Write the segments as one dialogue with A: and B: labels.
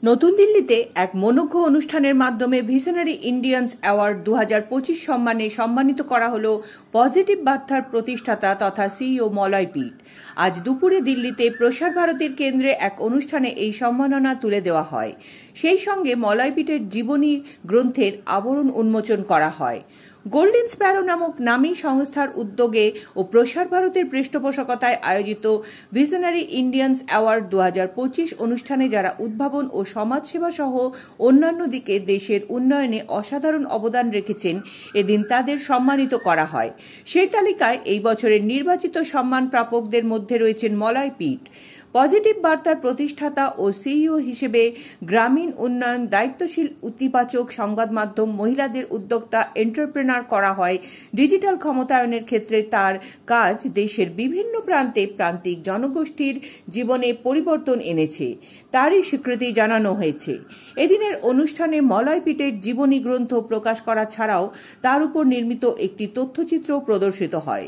A: নতুন দিল্লিতে এক মনোজ্ঞ অনুষ্ঠানের মাধ্যমে ভিশনারি ইন্ডিয়ান্স অ্যাওয়ার্ড 2025 সম্মানে সম্মানিত করা হলো পজিটিভ বার্তার প্রতিষ্ঠাতা তথা সিইও মলয় পিট। আজ দুপুরে দিল্লিতে প্রসার ভারতীর কেন্দ্রে এক অনুষ্ঠানে এই সম্মাননা তুলে দেওয়া হয়। সেই সঙ্গে মলয় পিটের জীবনী গ্রন্থের আবরণ উন্মোচন করা হয়। গোল্ডেন স্প্যারো নামক নামী সংস্থার উদ্যোগে ও প্রসার ভারতের পৃষ্ঠপোষকতায় আয়োজিত ভিশনারি ইন্ডিয়ান্স অ্যাওয়ার্ড 2025 অনুষ্ঠানে যারা উদ্ভাবন ও সমাজসেবা সহ অন্যান্য দিকে দেশের উন্নয়নে অসাধারণ অবদান রেখেছেন, এদিন তাদের সম্মানিত করা হয়। সেই তালিকায় এই বছরের নির্বাচিত সম্মান প্রাপকদের মধ্যে রয়েছেন মলয় পিট। পজিটিভ বার্তার প্রতিষ্ঠাতা ও সিইও হিসেবে গ্রামীণ উন্নয়ন, দায়িত্বশীল, ইতিবাচক সংবাদ মাধ্যম, মহিলাদের উদ্যোক্তা, এন্টারপ্রেনার করা হয়। ডিজিটাল ক্ষমতায়নের ক্ষেত্রে তার কাজ দেশের বিভিন্ন প্রান্তে প্রান্তিক জনগোষ্ঠীর জীবনে পরিবর্তন এনেছে, তারই স্বীকৃতি জানানো হয়েছে। এদিনের অনুষ্ঠানে মলয় পিটের জীবনী গ্রন্থ প্রকাশ করা ছাড়াও তার উপর নির্মিত একটি তথ্যচিত্র প্রদর্শিত হয়।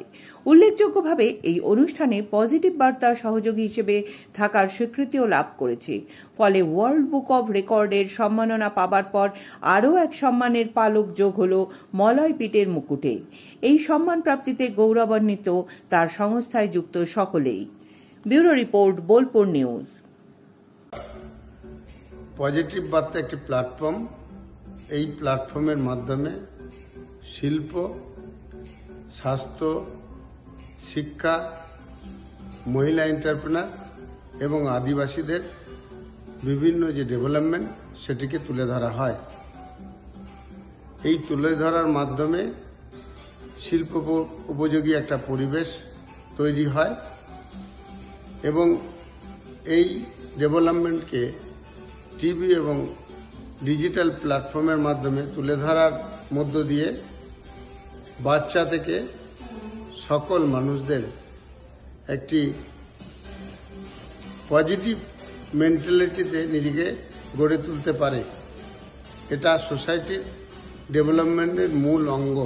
A: উল্লেখযোগ্যভাবে এই অনুষ্ঠানে পজিটিভ বার্তার সহযোগী হিসেবে থাকার স্বীকৃতিও লাভ করেছে। ফলে ওয়ার্ল্ড বুক অব রেকর্ডের সম্মাননা পাবার পর আরও এক সম্মানের পালক যোগ হল মলয় পিটের মুকুটে। এই সম্মান প্রাপ্তিতে গৌরবান্বিত তার সংস্থায় যুক্ত সকলেই। Bureau report, Bolpur news.
B: Positive বার্তা একটি প্ল্যাটফর্ম। এই প্ল্যাটফর্মের মাধ্যমে শিল্প, স্বাস্থ্য, শিক্ষা, মহিলা এন্টারপ্রেনার এবং আদিবাসীদের বিভিন্ন যে ডেভেলপমেন্ট সেটিকে তুলে ধরা হয়। এই তুলে ধরার মাধ্যমে শিল্প উপযোগী একটা পরিবেশ তৈরি হয় এবং এই ডেভেলপমেন্টকে টিভি এবং ডিজিটাল প্ল্যাটফর্মের মাধ্যমে তুলে ধরার মধ্য দিয়ে বাচ্চা থেকে সকল মানুষদের একটি পজিটিভ মেন্টালিটিতে নিজেকে গড়ে তুলতে পারে। এটা সোসাইটির ডেভেলপমেন্টের মূল অঙ্গ।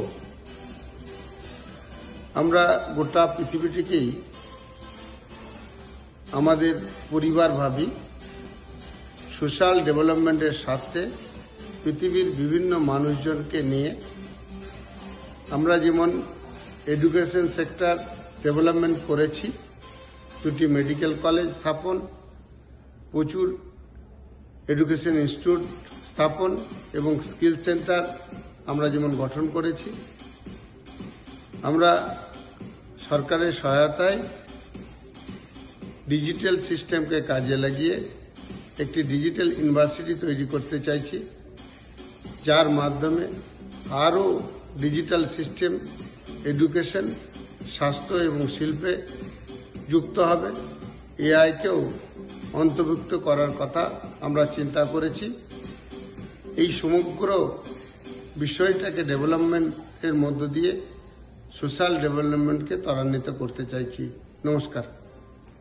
B: আমরা গোটা পৃথিবীটিকেই আমাদের পরিবার ভাবি। সোশ্যাল ডেভেলপমেন্টের স্বার্থে পৃথিবীর বিভিন্ন মানুষজনকে নিয়ে আমরা যেমন এডুকেশন সেক্টর ডেভেলপমেন্ট করেছি, 2টি মেডিকেল কলেজ স্থাপন, প্রচুর এডুকেশন ইনস্টিটিউট স্থাপন এবং স্কিল সেন্টার আমরা যেমন গঠন করেছি। আমরা সরকারের সহায়তায় ডিজিটাল সিস্টেমকে কাজে লাগিয়ে একটি ডিজিটাল ইউনিভার্সিটি তৈরি করতে চাইছি, যার মাধ্যমে আরও ডিজিটাল সিস্টেম এডুকেশন, স্বাস্থ্য এবং শিল্পে যুক্ত হবে। এআইকেও অন্তর্ভুক্ত করার কথা আমরা চিন্তা করেছি। এই সমগ্র বিষয়টাকে ডেভেলপমেন্টের মধ্য দিয়ে সোশ্যাল ডেভেলপমেন্টকে ত্বরান্বিত করতে চাইছি। নমস্কার।